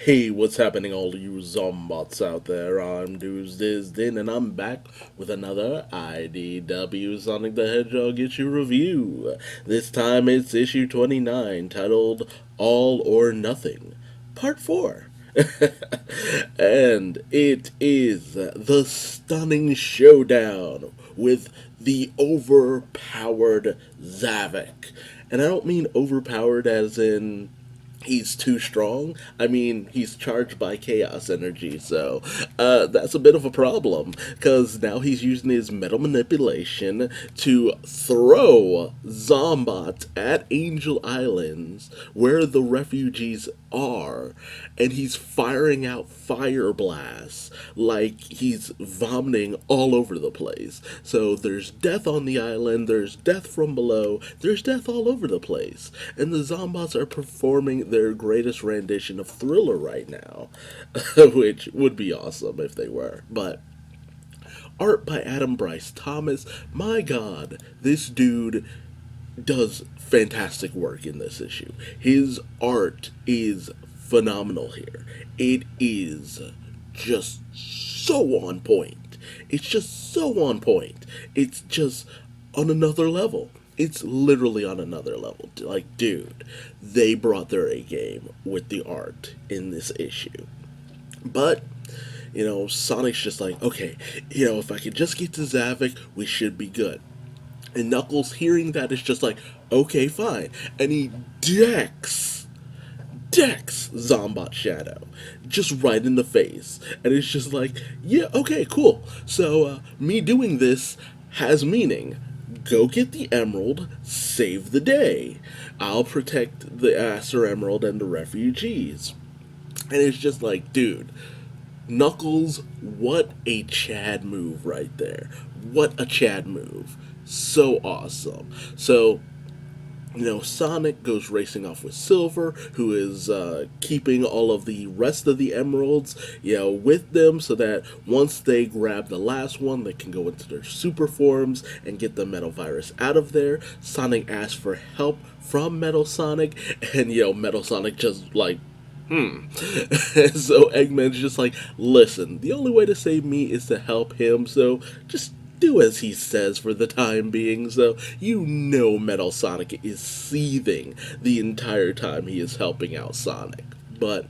Hey, what's happening, all you zombots out there? I'm Duuz-Diz-Din, and I'm back with another IDW Sonic the Hedgehog issue review. This time it's issue 29, titled All or Nothing, Part 4. And it is the stunning showdown with the overpowered Zavik. And I don't mean overpowered as in he's too strong. I mean, he's charged by chaos energy, so that's a bit of a problem because now he's using his metal manipulation to throw Zombots at Angel Islands where the refugees are, and he's firing out fire blasts like he's vomiting all over the place. So there's death on the island, there's death from below, there's death all over the place. And the Zombots are performing their greatest rendition of Thriller right now, which would be awesome if they were. But art by Adam Bryce Thomas, my god, this dude does fantastic work in this issue. His art is phenomenal here. It is just so on point. It's just so on point. It's just on another level. It's literally on another level. Like, dude, they brought their A game with the art in this issue. But Sonic's just like, okay, if I could just get to Zavik, we should be good. And Knuckles, hearing that, is just like, okay, fine. And he decks Zombot Shadow just right in the face. And it's just like, yeah, okay, cool. So, me doing this has meaning. Go get the emerald, save the day. I'll protect the Acer Emerald and the refugees. And it's just like, dude, Knuckles, what a Chad move right there. What a Chad move. So awesome. So, Sonic goes racing off with Silver, who is keeping all of the rest of the emeralds, with them so that once they grab the last one, they can go into their super forms and get the Metal Virus out of there. Sonic asks for help from Metal Sonic, and, Metal Sonic just, like, so Eggman's just like, listen, the only way to save me is to help him, so just do as he says for the time being. So Metal Sonic is seething the entire time he is helping out Sonic. But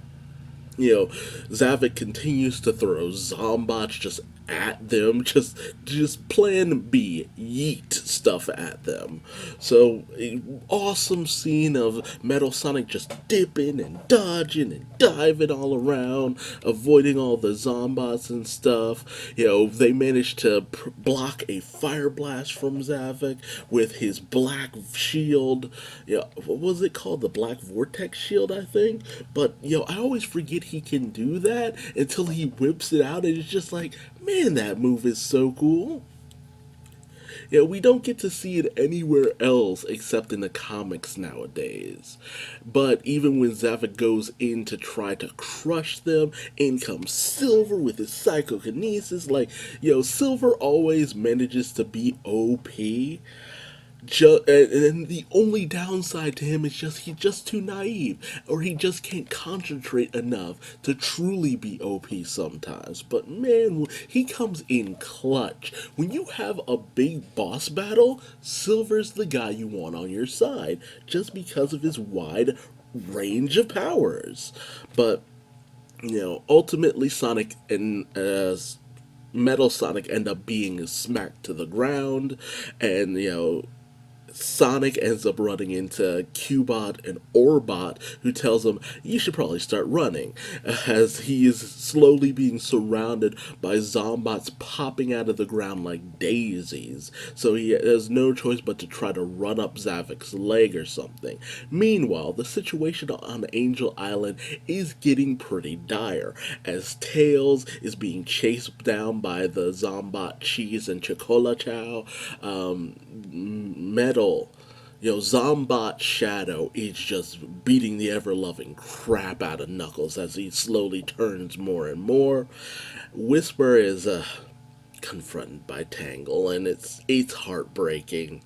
Zavik continues to throw Zombots just at them, just plan B, yeet stuff at them. So awesome scene of Metal Sonic just dipping and dodging and diving all around, avoiding all the Zombots and stuff. They managed to block a fire blast from Zavik with his black shield. What was it called? The Black Vortex shield, I think. But I always forget he can do that until he whips it out, and it's just like, man, that move is so cool. We don't get to see it anywhere else except in the comics nowadays. But even when Zavik goes in to try to crush them, in comes Silver with his psychokinesis. Like, Silver always manages to be OP. And the only downside to him is he's just too naive, or he just can't concentrate enough to truly be OP sometimes. But man, he comes in clutch. When you have a big boss battle, Silver's the guy you want on your side, just because of his wide range of powers. But ultimately, Sonic and Metal Sonic end up being smacked to the ground, and Sonic ends up running into Cubot and Orbot, who tells him, you should probably start running, as he is slowly being surrounded by Zombots popping out of the ground like daisies. So he has no choice but to try to run up Zavik's leg or something. Meanwhile, the situation on Angel Island is getting pretty dire, as Tails is being chased down by the Zombot Cheese and Chocola Chow. Metal, Zombot Shadow is just beating the ever loving crap out of Knuckles as he slowly turns more and more. Whisper is confronted by Tangle, and it's heartbreaking.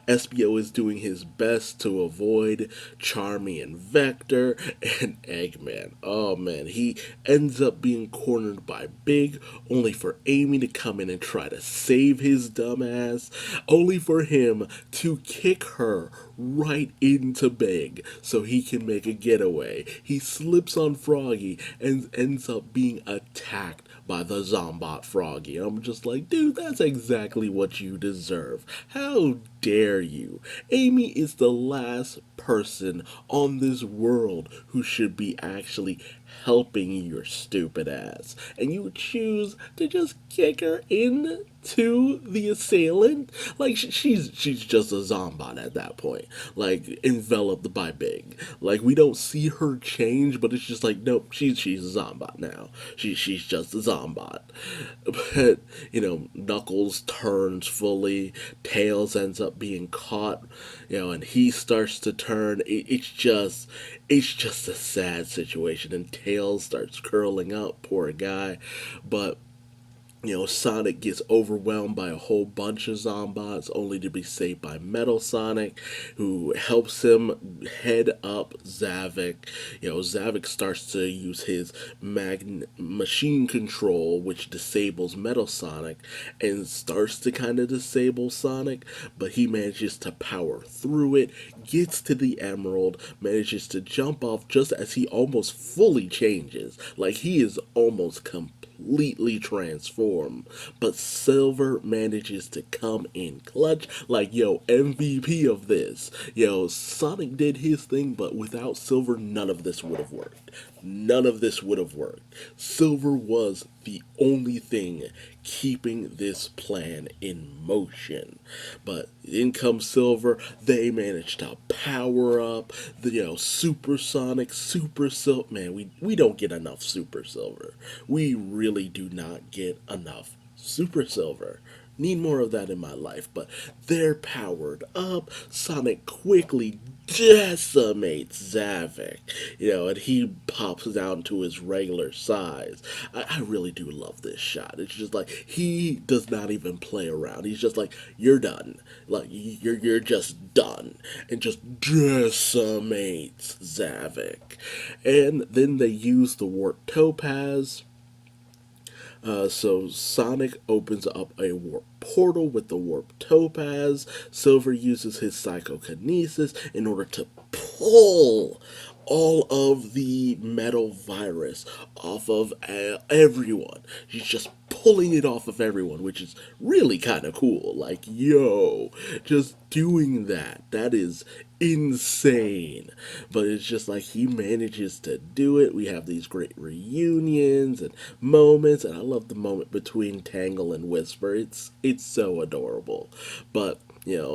SBO is doing his best to avoid Charmy and Vector and Eggman. Oh man, he ends up being cornered by Big, only for Amy to come in and try to save his dumbass, only for him to kick her right into Big so he can make a getaway. He slips on Froggy and ends up being attacked by the Zombot Froggy. I'm just like, dude, that's exactly what you deserve. How dare you? Amy is the last person on this world who should be actually helping your stupid ass. And you choose to just kick her into the assailant? Like, she's just a zombot at that point. Like, enveloped by Big. Like, we don't see her change, but it's just like, nope, she's a zombot now. She's just a zombot. But, Knuckles turns fully, Tails ends up being caught, and he starts to turn. It's just a sad situation, and Tails starts curling up, poor guy. But Sonic gets overwhelmed by a whole bunch of Zombots, only to be saved by Metal Sonic, who helps him head up Zavik. Zavik starts to use his machine control, which disables Metal Sonic, and starts to kind of disable Sonic, but he manages to power through it, gets to the Emerald, manages to jump off just as he almost fully changes. Like, he is almost completely transformed, but Silver manages to come in clutch, like, MVP of this. Sonic did his thing, but without Silver, none of this would have worked. None of this would have worked. Silver was the only thing keeping this plan in motion. But in comes Silver. They managed to power up the Supersonic, Super Silver. Man, we don't get enough Super Silver. We really do not get enough Super Silver. Need more of that in my life, but they're powered up. Sonic quickly decimates Zavik, and he pops down to his regular size. I really do love this shot. It's just like, he does not even play around. He's just like, you're done. Like, you're just done. And just decimates Zavik. And then they use the Warp Topaz. So Sonic opens up a warp portal with the warp topaz. Silver uses his psychokinesis in order to pull all of the metal virus off of everyone. He's just pulling it off of everyone, which is really kind of cool. Like, just doing that. That is insane. But it's just like, he manages to do it. We have these great reunions and moments, and I love the moment between Tangle and Whisper. It's so adorable. But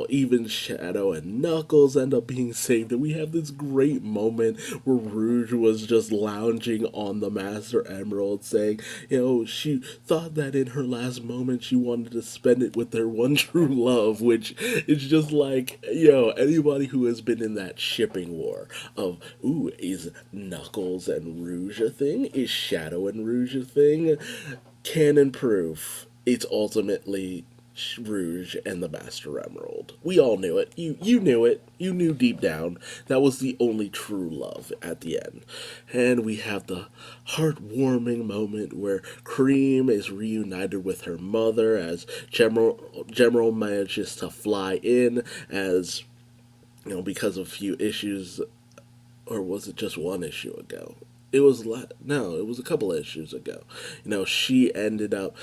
even Shadow and Knuckles end up being saved, and we have this great moment where Rouge was just lounging on the Master Emerald saying, she thought that in her last moment she wanted to spend it with their one true love, which is just like, anybody who has been in that shipping war of, ooh, is Knuckles and Rouge a thing? Is Shadow and Rouge a thing? Canon proof. It's ultimately Rouge and the Master Emerald. We all knew it. You knew it. You knew deep down that was the only true love at the end. And we have the heartwarming moment where Cream is reunited with her mother as General manages to fly in as because of a few issues, or was it just one issue ago? No, it was a couple of issues ago. She ended up,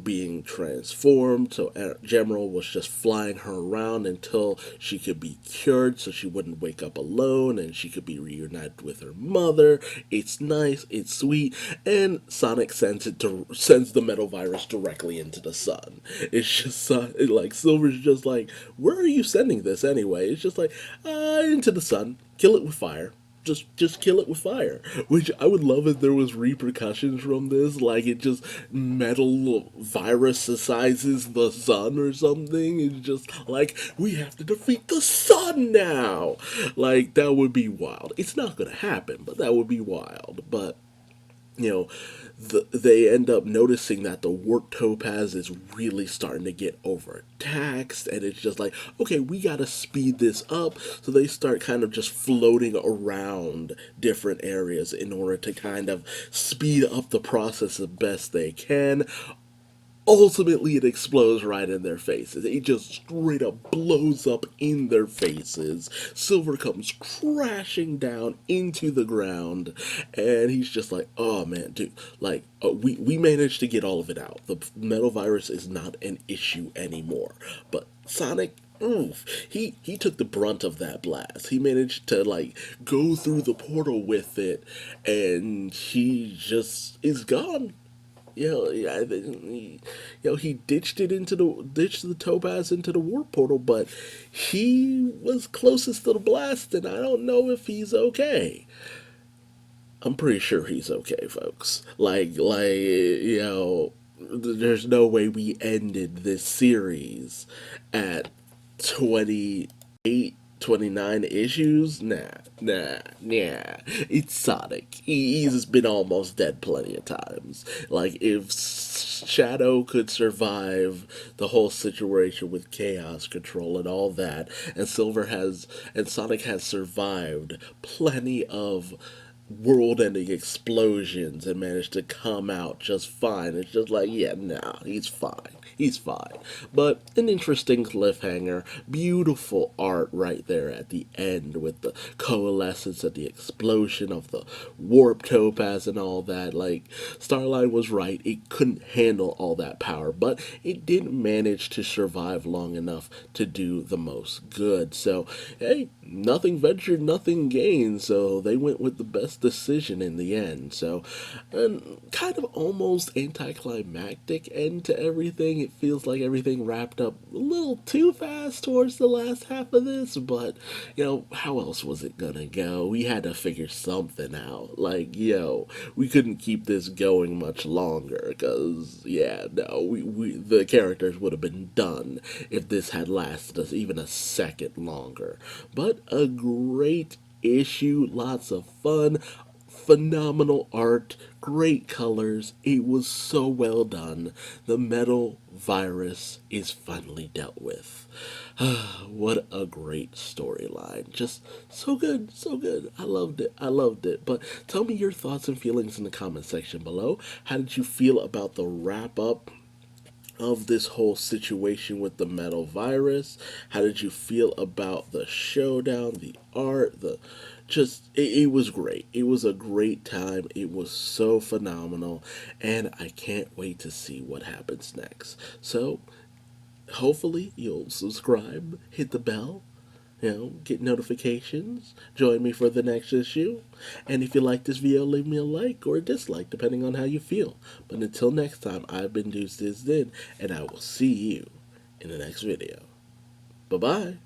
being transformed. So General was just flying her around until she could be cured, so she wouldn't wake up alone, and she could be reunited with her mother. It's nice, it's sweet, and Sonic sends the metal virus directly into the sun. It's just like, Silver's just like, where are you sending this anyway? It's just like, into the sun. Kill it with fire. Just kill it with fire. Which I would love if there was repercussions from this, like it just metal virusizes the sun or something. It's just like, we have to defeat the sun now. Like, that would be wild. It's not gonna happen, but that would be wild. But you know, they end up noticing that the warp topaz is really starting to get overtaxed, and it's just like, okay, we gotta speed this up. So they start kind of just floating around different areas in order to kind of speed up the process the best they can. Ultimately, it explodes right in their faces. It just straight up blows up in their faces. Silver comes crashing down into the ground, and he's just like, "Oh man, dude! Like, we managed to get all of it out. The metal virus is not an issue anymore." But Sonic, oof, he took the brunt of that blast. He managed to like go through the portal with it, and he just is gone. Yeah, he ditched the topaz into the warp portal, but he was closest to the blast, and I don't know if he's okay. I'm pretty sure he's okay, folks. There's no way we ended this series at 28, 29 issues. Nah. It's Sonic. He's been almost dead plenty of times. Like, if Shadow could survive the whole situation with Chaos Control and all that, and Sonic has survived plenty of world ending explosions and managed to come out just fine. It's just like, yeah, nah, he's fine. He's fine. But an interesting cliffhanger. Beautiful art right there at the end with the coalescence and the explosion of the warp topaz and all that. Like, Starline was right. It couldn't handle all that power, but it did manage to survive long enough to do the most good. So, hey, nothing ventured, nothing gained. So they went with the best decision in the end. So, and kind of almost anticlimactic end to everything. It feels like everything wrapped up a little too fast towards the last half of this, but how else was it gonna go? We had to figure something out. Like, we couldn't keep this going much longer because, yeah, no, the characters would have been done if this had lasted us even a second longer. But a great issue, lots of fun, phenomenal art, great colors. It was so well done. The metal virus is finally dealt with. What a great storyline. Just so good, so good. I loved it. I loved it. But tell me your thoughts and feelings in the comment section below. How did you feel about the wrap up of this whole situation with the metal virus? How did you feel about the showdown, the art, it was great. It was a great time. It was so phenomenal, and I can't wait to see what happens next. So, hopefully you'll subscribe, hit the bell, get notifications, join me for the next issue. And if you like this video, leave me a like or a dislike, depending on how you feel. But until next time, I've been Duuz-Diz-Din, and I will see you in the next video. Bye-bye.